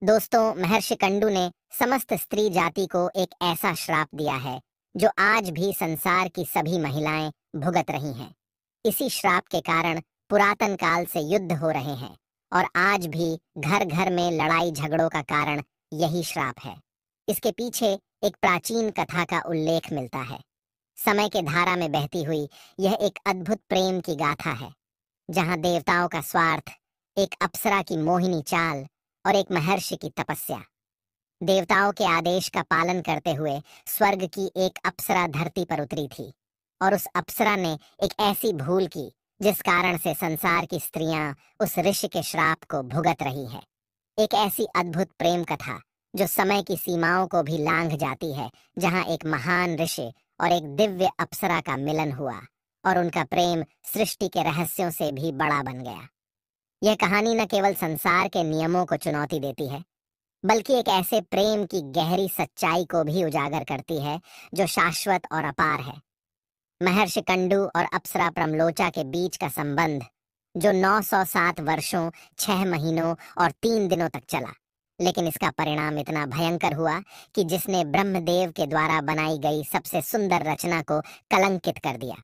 दोस्तों, महर्षि कंडू ने समस्त स्त्री जाति को एक ऐसा श्राप दिया है जो आज भी संसार की सभी महिलाएं भुगत रही हैं। इसी श्राप के कारण पुरातन काल से युद्ध हो रहे हैं और आज भी घर घर में लड़ाई झगड़ों का कारण यही श्राप है। इसके पीछे एक प्राचीन कथा का उल्लेख मिलता है। समय के धारा में बहती हुई यह एक अद्भुत प्रेम की गाथा है, जहां देवताओं का स्वार्थ, एक अप्सरा की मोहिनी चाल और एक महर्षि की तपस्या। देवताओं के आदेश का पालन करते हुए स्वर्ग की एक अप्सरा धरती पर उतरी थी और उस अप्सरा ने एक ऐसी भूल की जिस कारण से संसार की स्त्रियां उस ऋषि के श्राप को भुगत रही है। एक ऐसी अद्भुत प्रेम कथा जो समय की सीमाओं को भी लांघ जाती है, जहां एक महान ऋषि और एक दिव्य अप्सरा का मिलन हुआ और उनका प्रेम सृष्टि के रहस्यों से भी बड़ा बन गया। यह कहानी न केवल संसार के नियमों को चुनौती देती है, बल्कि एक ऐसे प्रेम की गहरी सच्चाई को भी उजागर करती है जो शाश्वत और अपार है। महर्षि कंडू और अप्सरा प्रमलोचा के बीच का संबंध, जो 907 वर्षों, 6 महीनों और 3 दिनों तक चला, लेकिन इसका परिणाम इतना भयंकर हुआ कि जिसने ब्रह्मदेव के द्वारा बनाई गई सबसे सुंदर रचना को कलंकित कर दिया।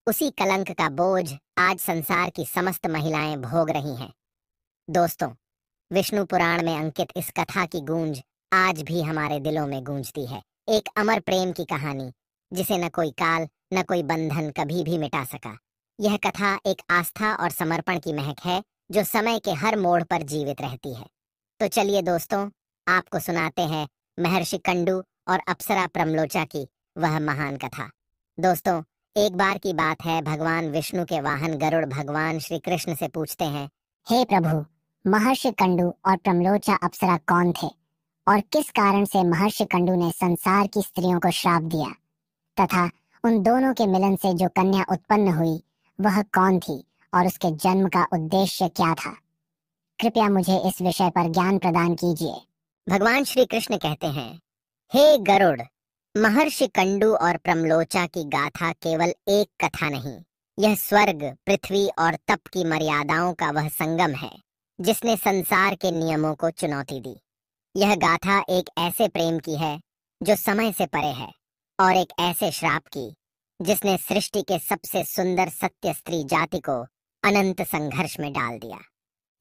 उसी कलंक का बोझ आज संसार की समस्त महिलाएं भोग रही हैं। दोस्तों, विष्णु पुराण में अंकित इस कथा की गूंज आज भी हमारे दिलों में गूंजती है। एक अमर प्रेम की कहानी जिसे न कोई काल, न कोई बंधन कभी भी मिटा सका। यह कथा एक आस्था और समर्पण की महक है जो समय के हर मोड़ पर जीवित रहती है। तो चलिए दोस्तों, आपको सुनाते हैं महर्षि कंडू और अप्सरा प्रमलोचा की वह महान कथा। दोस्तों, एक बार की बात है, भगवान विष्णु के वाहन गरुड़ भगवान श्री कृष्ण से पूछते हैं, हे प्रभु, महर्षि कंडू और प्रमलोचा अप्सरा कौन थे और किस कारण से महर्षि कंडू ने संसार की स्त्रियों को श्राप दिया, तथा उन दोनों के मिलन से जो कन्या उत्पन्न हुई वह कौन थी और उसके जन्म का उद्देश्य क्या था? कृपया मुझे इस विषय पर ज्ञान प्रदान कीजिए। भगवान श्री कृष्ण कहते हैं, हे गरुड़, महर्षि कंडू और प्रमलोचा की गाथा केवल एक कथा नहीं, यह स्वर्ग, पृथ्वी और तप की मर्यादाओं का वह संगम है जिसने संसार के नियमों को चुनौती दी। यह गाथा एक ऐसे प्रेम की है जो समय से परे है और एक ऐसे श्राप की जिसने सृष्टि के सबसे सुंदर सत्य स्त्री जाति को अनंत संघर्ष में डाल दिया।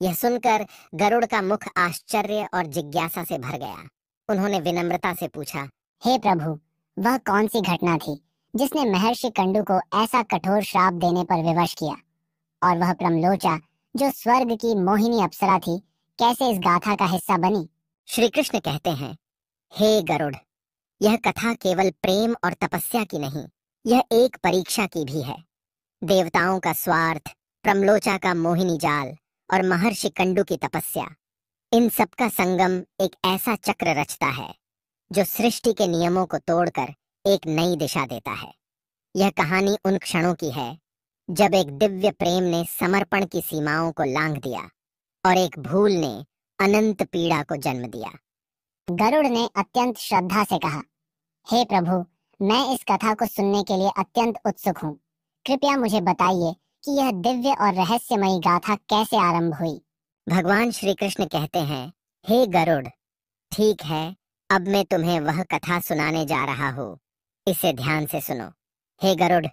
यह सुनकर गरुड़ का मुख आश्चर्य और जिज्ञासा से भर गया। उन्होंने विनम्रता से पूछा, हे प्रभु, वह कौन सी घटना थी जिसने महर्षि कंडू को ऐसा कठोर श्राप देने पर विवश किया, और वह प्रमलोचा जो स्वर्ग की मोहिनी अप्सरा थी कैसे इस गाथा का हिस्सा बनी? श्री कृष्ण कहते हैं, हे गरुड़, यह कथा केवल प्रेम और तपस्या की नहीं, यह एक परीक्षा की भी है। देवताओं का स्वार्थ, प्रमलोचा का मोहिनी जाल और महर्षि कंडू की तपस्या, इन सब का संगम एक ऐसा चक्र रचता है जो सृष्टि के नियमों को तोड़कर एक नई दिशा देता है। यह कहानी उन क्षणों की है जब एक दिव्य प्रेम ने समर्पण की सीमाओं को लांघ दिया और एक भूल ने अनंत पीड़ा को जन्म दिया। गरुड़ ने अत्यंत श्रद्धा से कहा, हे प्रभु, मैं इस कथा को सुनने के लिए अत्यंत उत्सुक हूँ। कृपया मुझे बताइए कि यह दिव्य और रहस्यमयी गाथा कैसे आरंभ हुई? भगवान श्री कृष्ण कहते हैं, हे गरुड़, ठीक है, अब मैं तुम्हें वह कथा सुनाने जा रहा हूँ, इसे ध्यान से सुनो। हे गरुड़,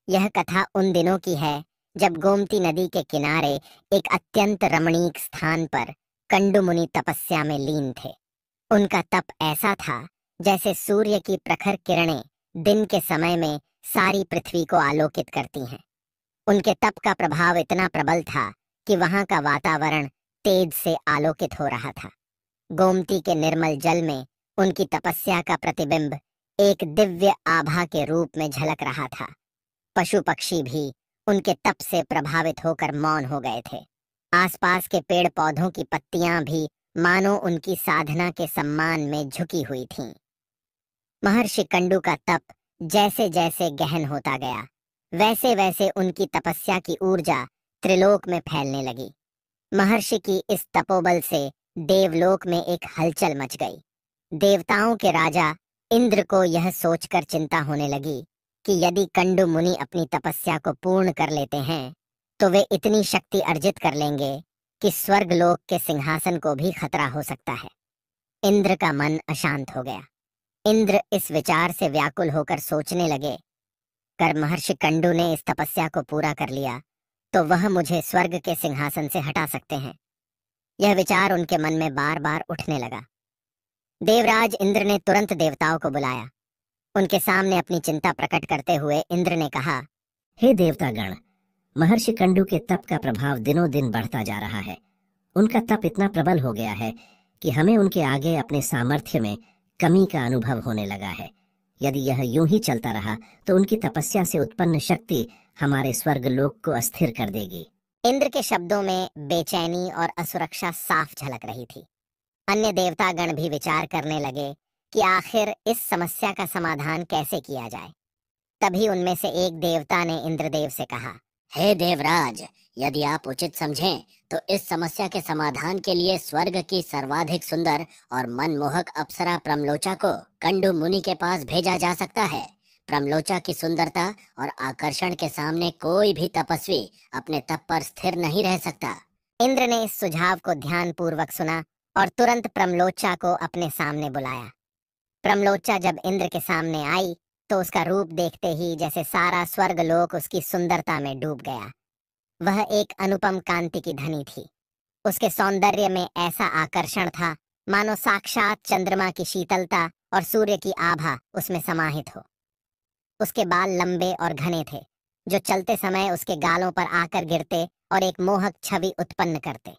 यह कथा उन दिनों की है जब गोमती नदी के किनारे एक अत्यंत रमणीक स्थान पर कंडू मुनि तपस्या में लीन थे। उनका तप ऐसा था जैसे सूर्य की प्रखर किरणें दिन के समय में सारी पृथ्वी को आलोकित करती हैं। उनके तप का प्रभाव इतना प्रबल था कि वहां का वातावरण तेज से आलोकित हो रहा था। गोमती के निर्मल जल में उनकी तपस्या का प्रतिबिंब एक दिव्य आभा के रूप में झलक रहा था। पशु पक्षी भी उनके तप से प्रभावित होकर मौन हो गए थे। आसपास के पेड़ पौधों की पत्तियां भी मानो उनकी साधना के सम्मान में झुकी हुई थीं। महर्षि कंडू का तप जैसे जैसे गहन होता गया, वैसे वैसे उनकी तपस्या की ऊर्जा त्रिलोक में फैलने लगी। महर्षि की इस तपोबल से देवलोक में एक हलचल मच गई। देवताओं के राजा इंद्र को यह सोचकर चिंता होने लगी कि यदि कंडू मुनि अपनी तपस्या को पूर्ण कर लेते हैं तो वे इतनी शक्ति अर्जित कर लेंगे कि स्वर्गलोक के सिंहासन को भी खतरा हो सकता है। इंद्र का मन अशांत हो गया। इंद्र इस विचार से व्याकुल होकर सोचने लगे, कर महर्षि कंडू ने इस तपस्या को पूरा कर लिया तो वह मुझे स्वर्ग के सिंहासन से हटा सकते हैं। यह विचार उनके मन में बार बार उठने लगा। देवराज इंद्र ने तुरंत देवताओं को बुलाया। उनके सामने अपनी चिंता प्रकट करते हुए इंद्र ने कहा, हे देवतागण, महर्षि कंडू के तप का प्रभाव दिनों दिन बढ़ता जा रहा है। उनका तप इतना प्रबल हो गया है कि हमें उनके आगे अपने सामर्थ्य में कमी का अनुभव होने लगा है। यदि यह यूं ही चलता रहा तो उनकी तपस्या से उत्पन्न शक्ति हमारे स्वर्ग लोक को अस्थिर कर देगी। इंद्र के शब्दों में बेचैनी और असुरक्षा साफ झलक रही थी। अन्य देवतागण भी विचार करने लगे कि आखिर इस समस्या का समाधान कैसे किया जाए। तभी उनमें से एक देवता ने इंद्रदेव से कहा, हे देवराज, यदि आप उचित समझें तो इस समस्या के समाधान के लिए स्वर्ग की सर्वाधिक सुंदर और मनमोहक अप्सरा प्रमलोचा को कंडू मुनि के पास भेजा जा सकता है। प्रमलोचा की सुंदरता और आकर्षण के सामने कोई भी तपस्वी अपने तप पर स्थिर नहीं रह सकता। इंद्र ने इस सुझाव को ध्यानपूर्वक सुना और तुरंत प्रमलोचा को अपने सामने बुलाया। प्रमलोचा जब इंद्र के सामने आई तो उसका रूप देखते ही जैसे सारा स्वर्गलोक उसकी सुंदरता में डूब गया। वह एक अनुपम कांति की धनी थी। उसके सौंदर्य में ऐसा आकर्षण था मानो साक्षात चंद्रमा की शीतलता और सूर्य की आभा उसमें समाहित हो। उसके बाल लंबे और घने थे जो चलते समय उसके गालों पर आकर गिरते और एक मोहक छवि उत्पन्न करते।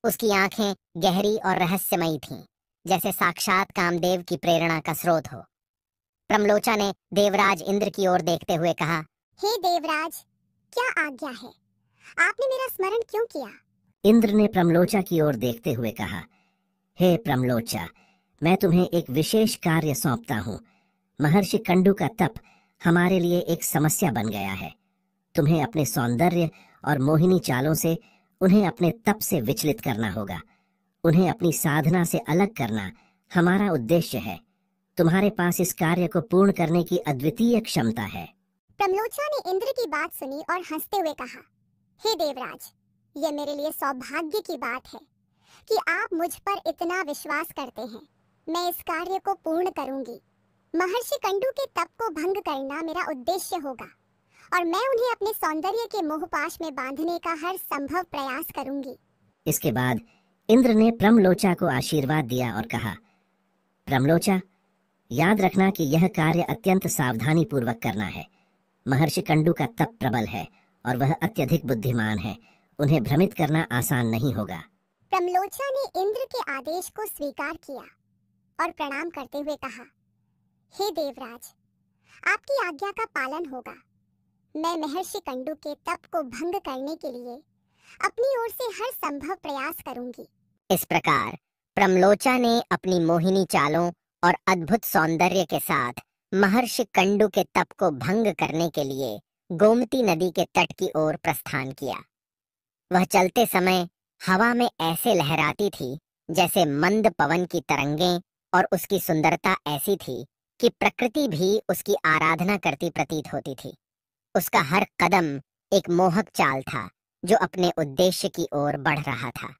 उसकी आंखें गहरी और रहस्यमयी थीं, जैसे साक्षात कामदेव की प्रेरणा का स्रोत हो। प्रमलोचा ने देवराज इंद्र की ओर देखते हुए कहा, हे देवराज, क्या आज्ञा है? आपने मेरा स्मरण क्यों किया? इंद्र ने प्रमलोचा की ओर देखते हुए कहा, हे प्रमलोचा, मैं तुम्हें एक विशेष कार्य सौंपता हूँ। महर्षि कंडू का तप हमारे लिए एक समस्या बन गया है। तुम्हें अपने सौंदर्य और मोहिनी चालों से उन्हें अपने तप से विचलित करना होगा। उन्हें अपनी साधना से अलग करना हमारा उद्देश्य है। तुम्हारे पास इस कार्य को पूर्ण करने की अद्वितीय क्षमता है। प्रमलोचा ने इंद्र की बात सुनी और हंसते हुए कहा, हे देवराज, यह मेरे लिए सौभाग्य की बात है कि आप मुझ पर इतना विश्वास करते हैं। मैं इस कार्य को पूर्ण करूंगी। महर्षि कंडू के तप को भंग करना मेरा उद्देश्य होगा और मैं उन्हें अपने सौंदर्य के मोहपाश में बांधने का हर संभव प्रयास करूंगी। इसके बाद इंद्र ने प्रमलोचा को आशीर्वाद दिया और कहा, प्रमलोचा, याद रखना कि यह कार्य अत्यंत सावधानी पूर्वक करना है। महर्षि कंडू का तप प्रबल है और वह अत्यधिक बुद्धिमान है। उन्हें भ्रमित करना आसान नहीं होगा। प्रमलोचा ने इंद्र के आदेश को स्वीकार किया और प्रणाम करते हुए कहा, हे देवराज, आपकी आज्ञा का पालन होगा। मैं महर्षि कंडू के तप को भंग करने के लिए अपनी ओर से हर संभव प्रयास करूंगी। इस प्रकार प्रमलोचा ने अपनी मोहिनी चालों और अद्भुत सौंदर्य के साथ महर्षि कंडू के तप को भंग करने के लिए गोमती नदी के तट की ओर प्रस्थान किया। वह चलते समय हवा में ऐसे लहराती थी जैसे मंद पवन की तरंगें और उसकी सुंदरता ऐसी थी कि प्रकृति भी उसकी आराधना करती प्रतीत होती थी। उसका हर कदम एक मोहक चाल था जो अपने उद्देश्य की ओर बढ़ रहा था।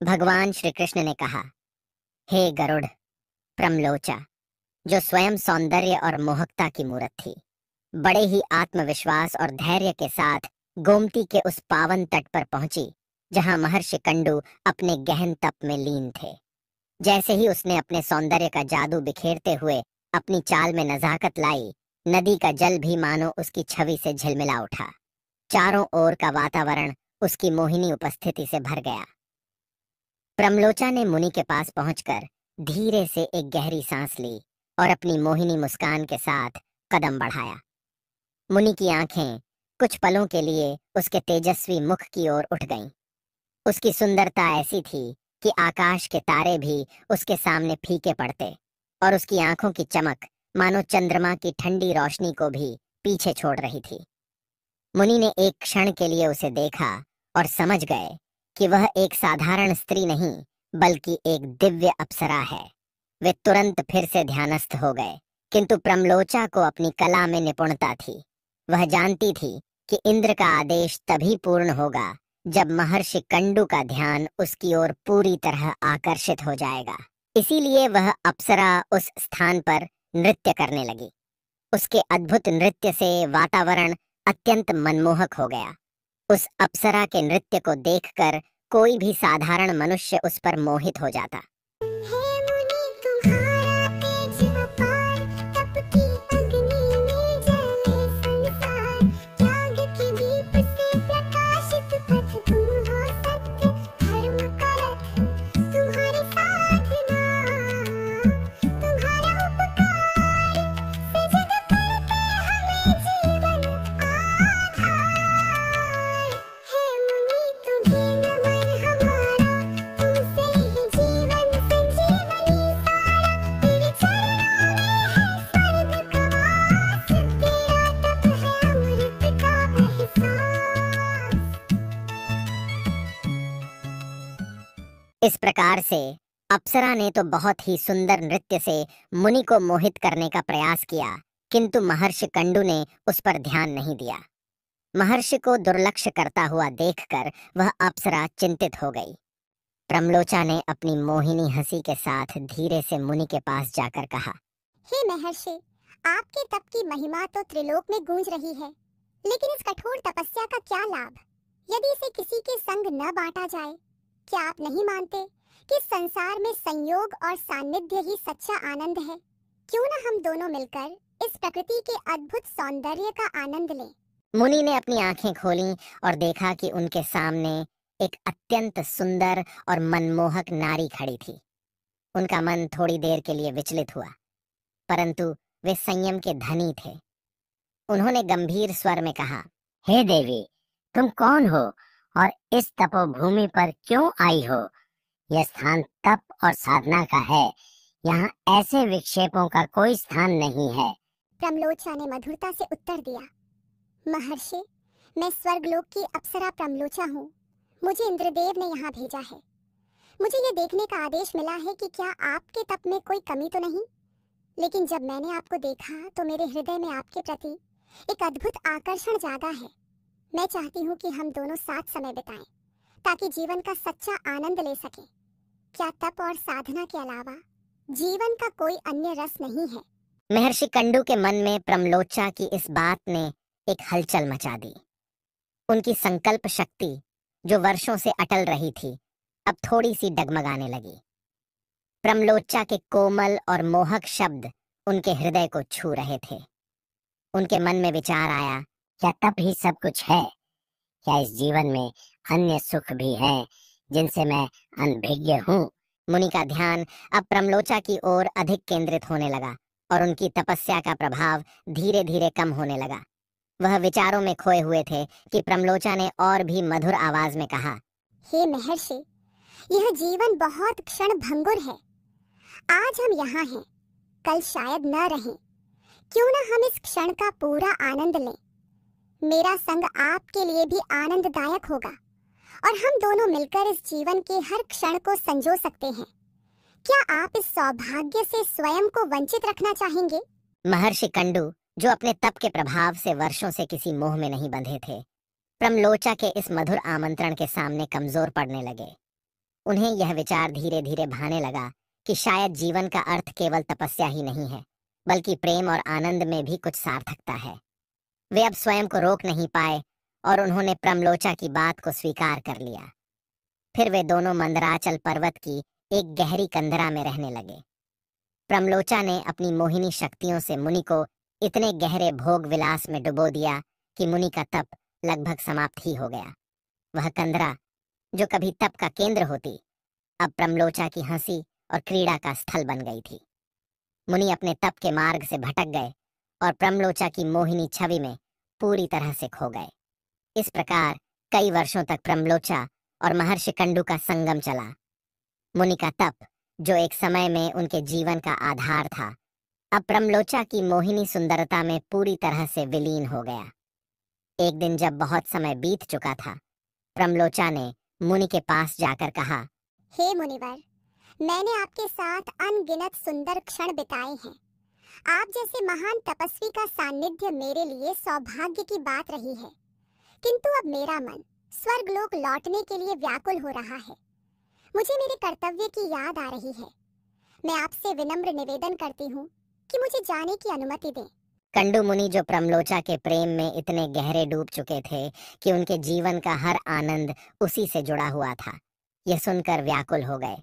भगवान श्री कृष्ण ने कहा, हे गरुड़, प्रमलोचा, जो स्वयं सौंदर्य और मोहकता की मूरत थी, बड़े ही आत्मविश्वास और धैर्य के साथ गोमती के उस पावन तट पर पहुंची जहां महर्षि कंडू अपने गहन तप में लीन थे। जैसे ही उसने अपने सौंदर्य का जादू बिखेरते हुए अपनी चाल में नजाकत लाई, नदी का जल भी मानो उसकी छवि से झिलमिला उठा। चारों ओर का वातावरण उसकी मोहिनी उपस्थिति से भर गया। प्रमलोचा ने मुनि के पास पहुंचकर धीरे से एक गहरी सांस ली और अपनी मोहिनी मुस्कान के साथ कदम बढ़ाया। मुनि की आंखें कुछ पलों के लिए उसके तेजस्वी मुख की ओर उठ गईं। उसकी सुंदरता ऐसी थी कि आकाश के तारे भी उसके सामने फीके पड़ते और उसकी आंखों की चमक मानो चंद्रमा की ठंडी रोशनी को भी पीछे छोड़ रही थी। मुनि ने एक क्षण के लिए उसे देखा और समझ गए कि वह एक साधारण स्त्री नहीं बल्कि एक दिव्य अप्सरा है। वे तुरंत फिर से ध्यानस्थ हो गए, किंतु प्रमलोचा को अपनी कला में निपुणता थी। वह जानती थी कि इंद्र का आदेश तभी पूर्ण होगा जब महर्षि कंडू का ध्यान उसकी ओर पूरी तरह आकर्षित हो जाएगा। इसीलिए वह अप्सरा उस स्थान पर नृत्य करने लगी। उसके अद्भुत नृत्य से वातावरण अत्यंत मनमोहक हो गया। उस अप्सरा के नृत्य को देखकर कोई भी साधारण मनुष्य उस पर मोहित हो जाता। इस प्रकार से अप्सरा ने तो बहुत ही सुंदर नृत्य से मुनि को मोहित करने का प्रयास किया, किंतु महर्षि कंडू ने उस पर ध्यान नहीं दिया। महर्षि को दुर्लक्ष्य करता हुआ देखकर वह अप्सरा चिंतित हो गई। प्रमलोचा ने अपनी मोहिनी हंसी के साथ धीरे से मुनि के पास जाकर कहा, हे महर्षि, आपके तप की महिमा तो त्रिलोक में गूंज रही है, लेकिन इस कठोर तपस्या का क्या लाभ यदि इसे किसी के संग न बांटा जाए? क्या आप नहीं मानते कि संसार में संयोग और सानिध्य ही सच्चा आनंद है? क्यों न हम दोनों मिलकर इस प्रकृति के अद्भुत सौंदर्य का आनंद लें। मुनि ने अपनी आंखें खोलीं और देखा कि उनके सामने एक अत्यंत सुंदर और मनमोहक नारी खड़ी थी। उनका मन थोड़ी देर के लिए विचलित हुआ, परंतु वे संयम के धनी थे। उन्होंने गंभीर स्वर में कहा, हे देवी, तुम कौन हो और इस तपोभूमि पर क्यों आई हो? यह स्थान तप और साधना का है। यहाँ ऐसे विक्षेपों का कोई स्थान नहीं है। प्रमलोचा ने मधुरता से उत्तर दिया, महर्षि, मैं स्वर्गलोक की अप्सरा प्रमलोचा हूँ। मुझे इंद्रदेव ने यहाँ भेजा है। मुझे ये देखने का आदेश मिला है कि क्या आपके तप में कोई कमी तो नहीं। लेकिन जब मैंने आपको देखा तो मेरे हृदय में आपके प्रति एक अद्भुत आकर्षण जागा है। मैं चाहती हूँ कि हम दोनों साथ समय बिताएं, ताकि जीवन का सच्चा आनंद ले सकें। क्या तप और साधना के अलावा जीवन का कोई अन्य रस नहीं है? महर्षि कंडू के मन में प्रमलोचा की इस बात ने एक हलचल मचा दी। उनकी संकल्प शक्ति जो वर्षों से अटल रही थी, अब थोड़ी सी डगमगाने लगी। प्रमलोचा के कोमल और मोहक शब्द उनके हृदय को छू रहे थे। उनके मन में विचार आया, क्या तप ही सब कुछ है? क्या इस जीवन में अन्य सुख भी हैं जिनसे मैं अनभिज्ञ हूँ? मुनि का ध्यान अब प्रमलोचा की ओर अधिक केंद्रित होने लगा और उनकी तपस्या का प्रभाव धीरे धीरे कम होने लगा। वह विचारों में खोए हुए थे कि प्रमलोचा ने और भी मधुर आवाज में कहा, हे महर्षि, यह जीवन बहुत क्षण भंगुर है। आज हम यहाँ हैं, कल शायद न रहें। क्यों न हम इस क्षण का पूरा आनंद लें। मेरा संग आपके लिए भी आनंददायक होगा और हम दोनों मिलकर इस जीवन के हर क्षण को संजो सकते हैं। क्या आप इस सौभाग्य से स्वयं को वंचित रखना चाहेंगे? महर्षि कंडू, जो अपने तप के प्रभाव से वर्षों से किसी मोह में नहीं बंधे थे, प्रमलोचा के इस मधुर आमंत्रण के सामने कमजोर पड़ने लगे। उन्हें यह विचार धीरे धीरे भाने लगा कि शायद जीवन का अर्थ केवल तपस्या ही नहीं है, बल्कि प्रेम और आनंद में भी कुछ सार्थकता है। वे अब स्वयं को रोक नहीं पाए और उन्होंने प्रमलोचा की बात को स्वीकार कर लिया। फिर वे दोनों मंदराचल पर्वत की एक गहरी कंदरा में रहने लगे। प्रमलोचा ने अपनी मोहिनी शक्तियों से मुनि को इतने गहरे भोग विलास में डुबो दिया कि मुनि का तप लगभग समाप्त ही हो गया। वह कंदरा, जो कभी तप का केंद्र होती, अब प्रमलोचा की हंसी और क्रीड़ा का स्थल बन गई थी। मुनि अपने तप के मार्ग से भटक गए और प्रमलोचा की मोहिनी छवि में पूरी तरह से खो गए। इस प्रकार कई वर्षों तक प्रमलोचा और महर्षि कंडू का संगम चला। मुनि का तप, जो एक समय में उनके जीवन का आधार था, अब प्रमलोचा की मोहिनी सुंदरता में पूरी तरह से विलीन हो गया। एक दिन जब बहुत समय बीत चुका था, प्रमलोचा ने मुनि के पास जाकर कहा, हे मुनिवर, मैंने आपके साथ अनगिनत सुंदर क्षण बिताए हैं। आप जैसे महान तपस्वी का सानिध्य मेरे लिए सौभाग्य की बात रही है। किंतु अब मेरा मन स्वर्गलोक लौटने के लिए व्याकुल हो रहा है। मुझे मेरे कर्तव्य की याद आ रही है। मैं आपसे विनम्र निवेदन करती हूँ कि मुझे जाने की अनुमति दें। कंडू मुनि, जो प्रमलोचा के प्रेम में इतने गहरे डूब चुके थे कि उनके जीवन का हर आनंद उसी से जुड़ा हुआ था, यह सुनकर व्याकुल हो गए।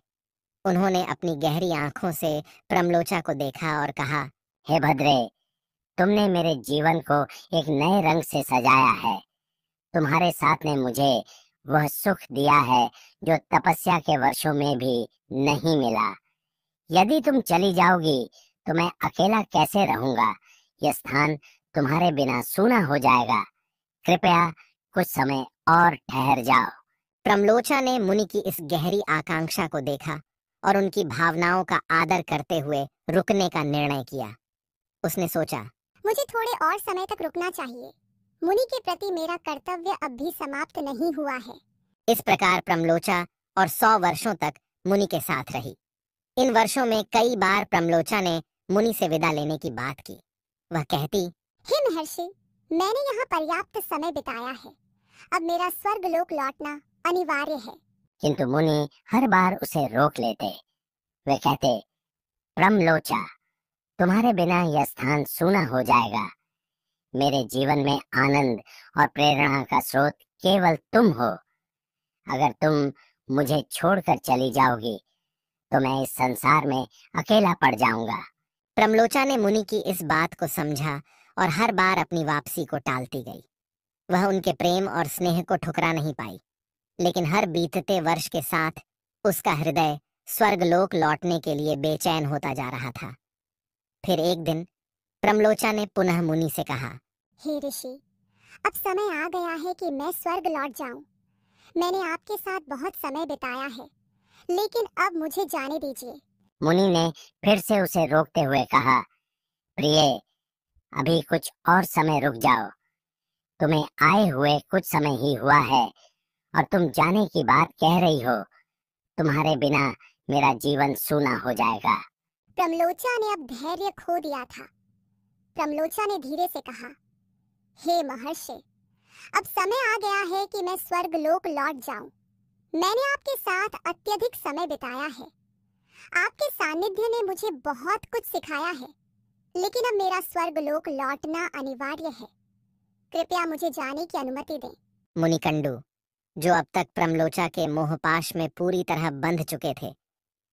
उन्होंने अपनी गहरी आंखों से प्रमलोचा को देखा और कहा, हे भद्रे, तुमने मेरे जीवन को एक नए रंग से सजाया है। तुम्हारे साथ ने मुझे वह सुख दिया है जो तपस्या के वर्षों में भी नहीं मिला। यदि तुम चली जाओगी तो मैं अकेला कैसे रहूंगा? यह स्थान तुम्हारे बिना सूना हो जाएगा। कृपया कुछ समय और ठहर जाओ। प्रमलोचा ने मुनि की इस गहरी आकांक्षा को देखा और उनकी भावनाओं का आदर करते हुए रुकने का निर्णय किया। उसने सोचा, मुझे थोड़े और समय तक रुकना चाहिए। मुनि के प्रति मेरा कर्तव्य अब भी समाप्त नहीं हुआ है। इस प्रकार प्रमलोचा और 100 वर्षों तक मुनि के साथ रही। इन वर्षों में कई बार प्रमलोचा ने मुनि से विदा लेने की बात की। वह कहती, हे महर्षि, मैंने यहाँ पर्याप्त समय बिताया है। अब मेरा स्वर्गलोक लौटना अनिवार्य है। किंतु मुनि हर बार उसे रोक लेते। वे कहते, प्रमलोचा, तुम्हारे बिना यह स्थान सूना हो जाएगा। मेरे जीवन में आनंद और प्रेरणा का स्रोत केवल तुम हो। अगर तुम मुझे छोड़कर चली जाओगी तो मैं इस संसार में अकेला पड़ जाऊंगा। प्रमलोचा ने मुनि की इस बात को समझा और हर बार अपनी वापसी को टालती गई। वह उनके प्रेम और स्नेह को ठुकरा नहीं पाई, लेकिन हर बीतते वर्ष के साथ उसका हृदय स्वर्गलोक लौटने के लिए बेचैन होता जा रहा था। फिर एक दिन प्रमलोचा ने पुनः मुनि से कहा, हे ऋषि, अब समय आ गया है कि मैं स्वर्ग लौट जाऊं। मैंने आपके साथ बहुत समय बिताया है, लेकिन अब मुझे जाने दीजिए। मुनि ने फिर से उसे रोकते हुए कहा, प्रिय, अभी कुछ और समय रुक जाओ। तुम्हें आए हुए कुछ समय ही हुआ है और तुम जाने की बात कह रही हो। तुम्हारे बिना मेरा जीवन सूना हो जाएगा। प्रमलोचा ने अब धैर्य खो दिया था। प्रमलोचा ने धीरे से कहा, हे महर्षि, अब समय आ गया है कि मैं स्वर्गलोक लौट जाऊं। मैंने आपके साथ अत्यधिक समय बिताया है। आपके सानिध्य ने मुझे बहुत कुछ सिखाया है, लेकिन अब मेरा स्वर्गलोक लौटना अनिवार्य है। कृपया मुझे जाने की अनुमति दें। मुनिकंडू, जो अब तक प्रमलोचा के मोहपाश में पूरी तरह बंध चुके थे,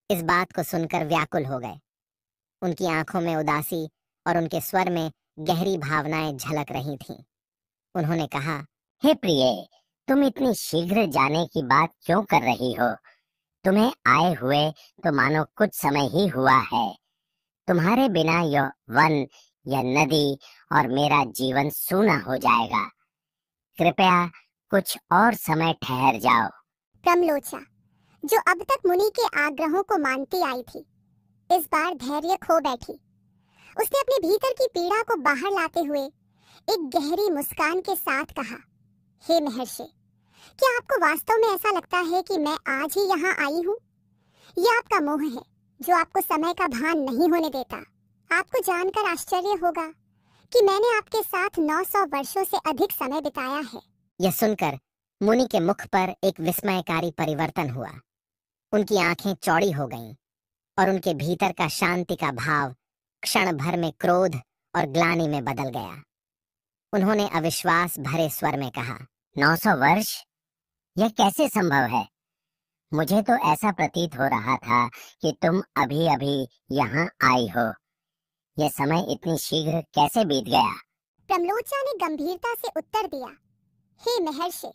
इस बात को सुनकर व्याकुल हो गए। उनकी आंखों में उदासी और उनके स्वर में गहरी भावनाएं झलक रही थीं। उन्होंने कहा, हे प्रिय, तुम इतनी शीघ्र जाने की बात क्यों कर रही हो? तुम्हें आए हुए तो मानो कुछ समय ही हुआ है। तुम्हारे बिना यह वन, यह नदी और मेरा जीवन सूना हो जाएगा। कृपया कुछ और समय ठहर जाओ। प्रमलोचा, जो अब तक मुनि के आग्रहों को मानती आई थी, इस बार धैर्य खो बैठी। उसने अपने भीतर की पीड़ा को बाहर लाते हुए एक गहरी मुस्कान के साथ कहा, हे महर्षि, क्या आपको वास्तव में ऐसा लगता है कि मैं आज ही यहाँ आई हूँ? यह आपका मोह है जो आपको समय का भान नहीं होने देता। आपको जानकर आश्चर्य होगा कि मैंने आपके साथ 900 वर्षों से अधिक समय बिताया है। यह सुनकर मुनि के मुख पर एक विस्मयकारी परिवर्तन हुआ। उनकी आंखें चौड़ी हो गईं और उनके भीतर का शांति का भाव क्षण भर में क्रोध और ग्लानि में बदल गया। उन्होंने अविश्वास भरे स्वर में कहा, 900 वर्ष? यह कैसे संभव है? मुझे तो ऐसा प्रतीत हो रहा था कि तुम अभी अभी यहाँ आई हो। यह समय इतनी शीघ्र कैसे बीत गया? प्रमलोचा ने गंभीरता से उत्तर दिया, हे महर्षि,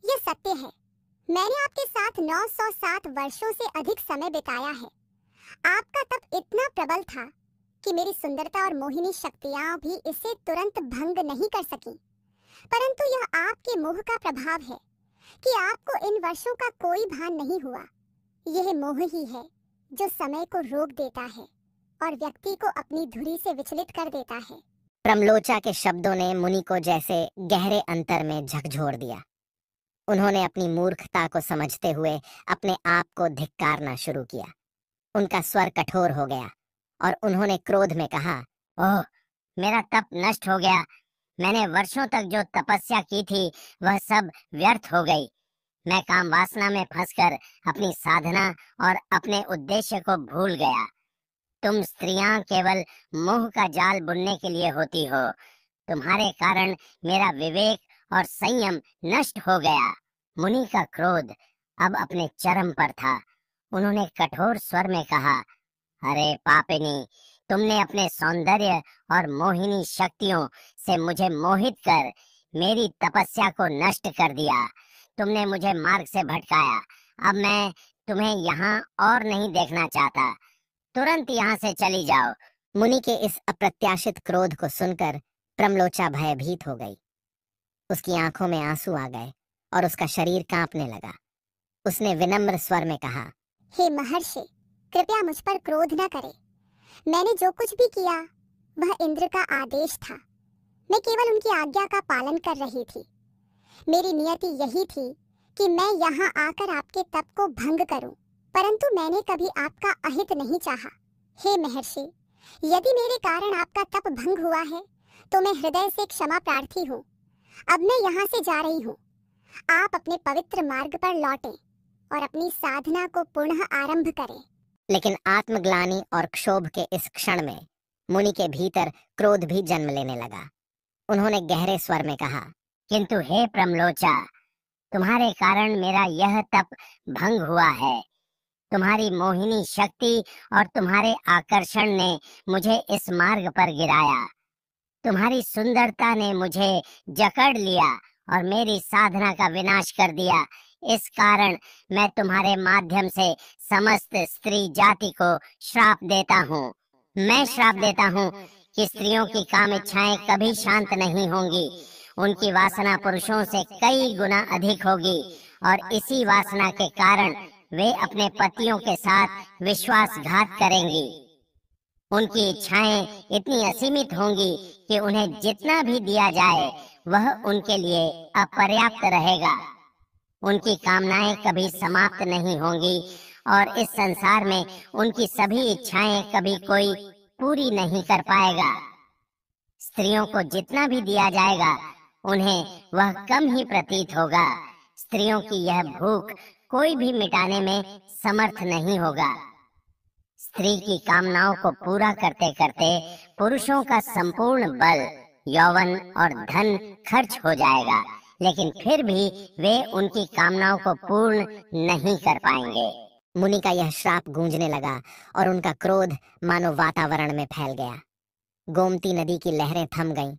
यह सत्य है। मैंने आपके साथ 907 वर्षों से अधिक समय बिताया है। आपका तप इतना प्रबल था कि मेरी सुंदरता और मोहिनी शक्तियां भी इसे तुरंत भंग नहीं कर सकी। परंतु यह आपके मोह का प्रभाव है कि आपको इन वर्षों का कोई भान नहीं हुआ। यह मोह ही है जो समय को रोक देता है और व्यक्ति को अपनी धुरी से विचलित कर देता है। प्रमलोचा के शब्दों ने मुनि को जैसे गहरे अंतर में झकझोर दिया। उन्होंने अपनी मूर्खता को समझते हुए अपने आप को धिक्कारना शुरू किया। उनका स्वर कठोर हो गया और उन्होंने क्रोध में कहा, ओह, मेरा तप नष्ट हो गया। मैंने वर्षों तक जो तपस्या की थी वह सब व्यर्थ हो गई। मैं काम वासना में फंसकर अपनी साधना और अपने उद्देश्य को भूल गया। तुम स्त्रियां केवल मोह का जाल बुनने के लिए होती हो। तुम्हारे कारण मेरा विवेक और संयम नष्ट हो गया। मुनि का क्रोध अब अपने चरम पर था। उन्होंने कठोर स्वर में कहा, अरे पापिनी, तुमने अपने सौंदर्य और मोहिनी शक्तियों से मुझे मोहित कर मेरी तपस्या को नष्ट कर दिया। तुमने मुझे मार्ग से भटकाया। अब मैं तुम्हें यहाँ और नहीं देखना चाहता। तुरंत यहाँ से चली जाओ। मुनि के इस अप्रत्याशित क्रोध को सुनकर प्रमलोचा भयभीत हो गई। उसकी आंखों में आंसू आ गए और उसका शरीर कांपने लगा। उसने विनम्र स्वर में कहा, हे महर्षि, कृपया मुझ पर क्रोध न करें। मैंने जो कुछ भी किया वह इंद्र का आदेश था। मैं केवल उनकी आज्ञा का पालन कर रही थी। मेरी नियति यही थी कि मैं यहाँ आकर आपके तप को भंग करूं, परंतु मैंने कभी आपका अहित नहीं चाहा। हे महर्षि, यदि मेरे कारण आपका तप भंग हुआ है तो मैं हृदय से क्षमा प्रार्थी हूँ। अब मैं यहाँ से जा रही हूँ। आप अपने पवित्र मार्ग पर लौटें और अपनी साधना को पुनः आरंभ करें। लेकिन आत्मग्लानि और क्षोभ के इस क्षण में मुनि के भीतर क्रोध भी जन्म लेने लगा। उन्होंने गहरे स्वर में कहा, किंतु हे प्रमलोचा, तुम्हारे कारण मेरा यह तप भंग हुआ है। तुम्हारी मोहिनी शक्ति और तुम्हारे आकर्षण ने मुझे इस मार्ग पर गिराया। तुम्हारी सुंदरता ने मुझे जकड़ लिया और मेरी साधना का विनाश कर दिया। इस कारण मैं तुम्हारे माध्यम से समस्त स्त्री जाति को श्राप देता हूँ। मैं श्राप देता हूँ कि स्त्रियों की काम इच्छाएं कभी शांत नहीं होंगी। उनकी वासना पुरुषों से कई गुना अधिक होगी और इसी वासना के कारण वे अपने पतियों के साथ विश्वासघात करेंगी। उनकी इच्छाएं इतनी असीमित होंगी कि उन्हें जितना भी दिया जाए वह उनके लिए अपर्याप्त रहेगा। उनकी कामनाएं कभी समाप्त नहीं होंगी और इस संसार में उनकी सभी इच्छाएं कभी कोई पूरी नहीं कर पाएगा। स्त्रियों को जितना भी दिया जाएगा उन्हें वह कम ही प्रतीत होगा। स्त्रियों की यह भूख कोई भी मिटाने में समर्थ नहीं होगा। स्त्री की कामनाओं को पूरा करते करते पुरुषों का संपूर्ण बल, यौवन और धन खर्च हो जाएगा, लेकिन फिर भी वे उनकी कामनाओं को पूर्ण नहीं कर पाएंगे। मुनि का यह श्राप गूंजने लगा और उनका क्रोध मानो वातावरण में फैल गया। गोमती नदी की लहरें थम गईं,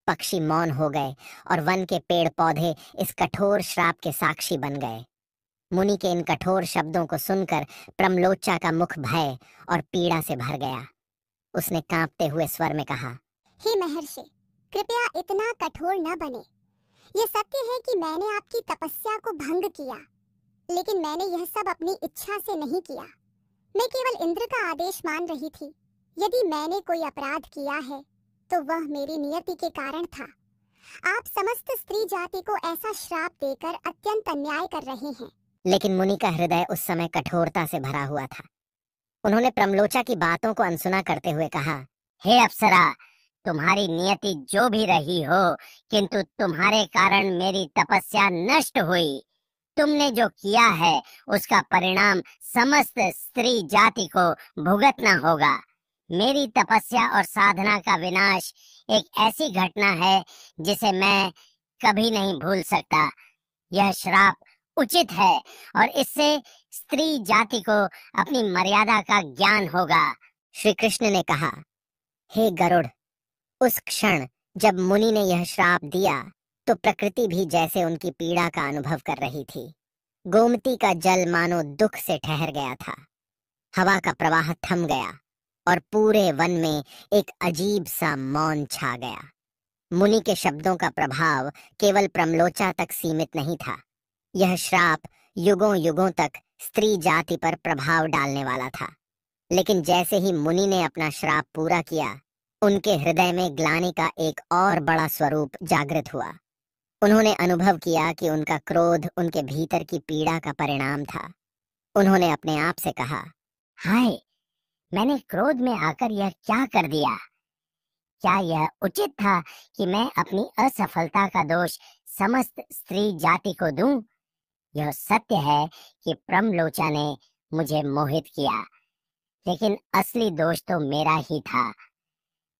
पक्षी मौन हो गए और वन के पेड़ पौधे इस कठोर श्राप के साक्षी बन गए। मुनि के इन कठोर शब्दों को सुनकर प्रमलोचा का मुख भय और पीड़ा से भर गया। उसने कांपते हुए स्वर में कहा, हे महर्षि, कृपया इतना कठोर न बने। ये सत्य है कि मैंने आपकी तपस्या को भंग किया, लेकिन मैंने यह सब अपनी इच्छा से नहीं किया। मैं केवल इंद्र का आदेश मान रही थी। यदि मैंने कोई अपराध किया है तो वह मेरी नियति के कारण था। आप समस्त स्त्री जाति को ऐसा श्राप देकर अत्यंत अन्याय कर रहे हैं। लेकिन मुनि का हृदय उस समय कठोरता से भरा हुआ था। उन्होंने प्रमलोचा की बातों को अनसुना करते हुए कहा, हे अप्सरा, तुम्हारी नियति जो भी रही हो, किंतु तुम्हारे कारण मेरी तपस्या नष्ट हुई। तुमने जो किया है उसका परिणाम समस्त स्त्री जाति को भुगतना होगा। मेरी तपस्या और साधना का विनाश एक ऐसी घटना है जिसे मैं कभी नहीं भूल सकता। यह श्राप उचित है और इससे स्त्री जाति को अपनी मर्यादा का ज्ञान होगा। श्री कृष्ण ने कहा, हे गरुड़, उस क्षण जब मुनि ने यह श्राप दिया तो प्रकृति भी जैसे उनकी पीड़ा का अनुभव कर रही थी। गोमती का जल मानो दुख से ठहर गया था। हवा का प्रवाह थम गया और पूरे वन में एक अजीब सा मौन छा गया। मुनि के शब्दों का प्रभाव केवल प्रमलोचा तक सीमित नहीं था। यह श्राप युगों युगों तक स्त्री जाति पर प्रभाव डालने वाला था। लेकिन जैसे ही मुनि ने अपना श्राप पूरा किया, उनके हृदय में ग्लानि का एक और बड़ा स्वरूप जागृत हुआ। उन्होंने अनुभव किया कि उनका क्रोध उनके भीतर की पीड़ा का परिणाम था। उन्होंने अपने आप से कहा, हाय, मैंने क्रोध में आकर यह क्या कर दिया? क्या यह उचित था कि मैं अपनी असफलता का दोष समस्त स्त्री जाति को दूं? यह सत्य है कि प्रमलोचा ने मुझे मोहित किया, लेकिन असली दोष तो मेरा ही था।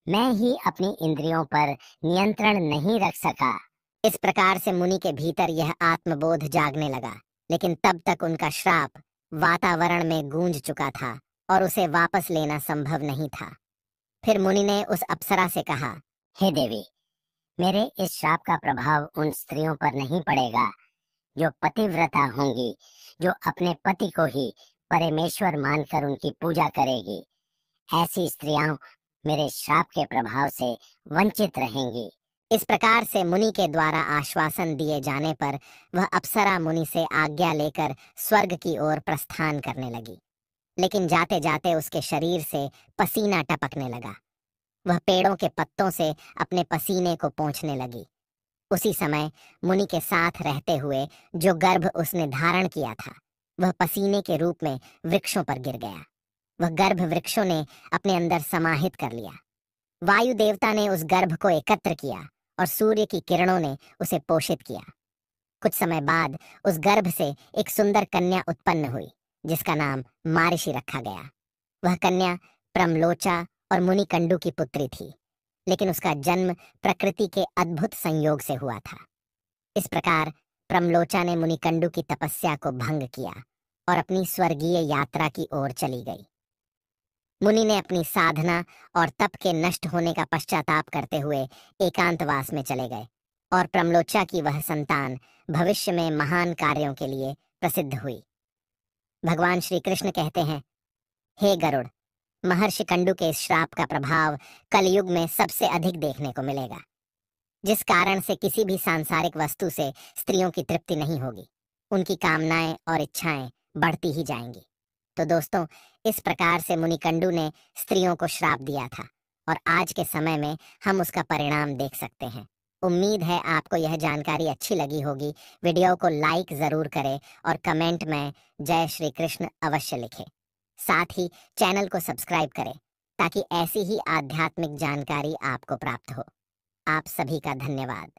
मैं ही अपनी इंद्रियों पर नियंत्रण नहीं रख सका। इस प्रकार से मुनि के भीतर यह आत्मबोध जागने लगा, लेकिन तब तक उनका श्राप वातावरण में गूंज चुका था और उसे वापस लेना संभव नहीं था। फिर मुनि ने उस अप्सरा से कहा, हे देवी, मेरे इस श्राप का प्रभाव उन स्त्रियों पर नहीं पड़ेगा जो पतिव्रता होंगी, जो अपने पति को ही परमेश्वर मानकर उनकी पूजा करेगी। ऐसी स्त्रियां मेरे श्राप के प्रभाव से वंचित रहेंगी। इस प्रकार से मुनि के द्वारा आश्वासन दिए जाने पर वह अप्सरा मुनि से आज्ञा लेकर स्वर्ग की ओर प्रस्थान करने लगी, लेकिन जाते जाते उसके शरीर से पसीना टपकने लगा। वह पेड़ों के पत्तों से अपने पसीने को पोंछने लगी। उसी समय मुनि के साथ रहते हुए जो गर्भ उसने धारण किया था, वह पसीने के रूप में वृक्षों पर गिर गया। वह गर्भ वृक्षों ने अपने अंदर समाहित कर लिया। वायु देवता ने उस गर्भ को एकत्र किया और सूर्य की किरणों ने उसे पोषित किया। कुछ समय बाद उस गर्भ से एक सुंदर कन्या उत्पन्न हुई, जिसका नाम मारिषि रखा गया। वह कन्या प्रमलोचा और मुनि कंडू की पुत्री थी, लेकिन उसका जन्म प्रकृति के अद्भुत संयोग से हुआ था। इस प्रकार प्रमलोचा ने मुनि कंडू की तपस्या को भंग किया और अपनी स्वर्गीय यात्रा की ओर चली गई। मुनि ने अपनी साधना और तप के नष्ट होने का पश्चाताप करते हुए एकांतवास में चले गए और प्रमलोचा की वह संतान भविष्य में महान कार्यों के लिए प्रसिद्ध हुई। भगवान श्री कृष्ण कहते हैं, हे गरुड़, महर्षि कंडू के इस श्राप का प्रभाव कलयुग में सबसे अधिक देखने को मिलेगा, जिस कारण से किसी भी सांसारिक वस्तु से स्त्रियों की तृप्ति नहीं होगी। उनकी कामनाएं और इच्छाएं बढ़ती ही जाएंगी। तो दोस्तों, इस प्रकार से मुनि कंडू ने स्त्रियों को श्राप दिया था और आज के समय में हम उसका परिणाम देख सकते हैं। उम्मीद है आपको यह जानकारी अच्छी लगी होगी। वीडियो को लाइक जरूर करें और कमेंट में जय श्री कृष्ण अवश्य लिखें। साथ ही चैनल को सब्सक्राइब करें ताकि ऐसी ही आध्यात्मिक जानकारी आपको प्राप्त हो। आप सभी का धन्यवाद।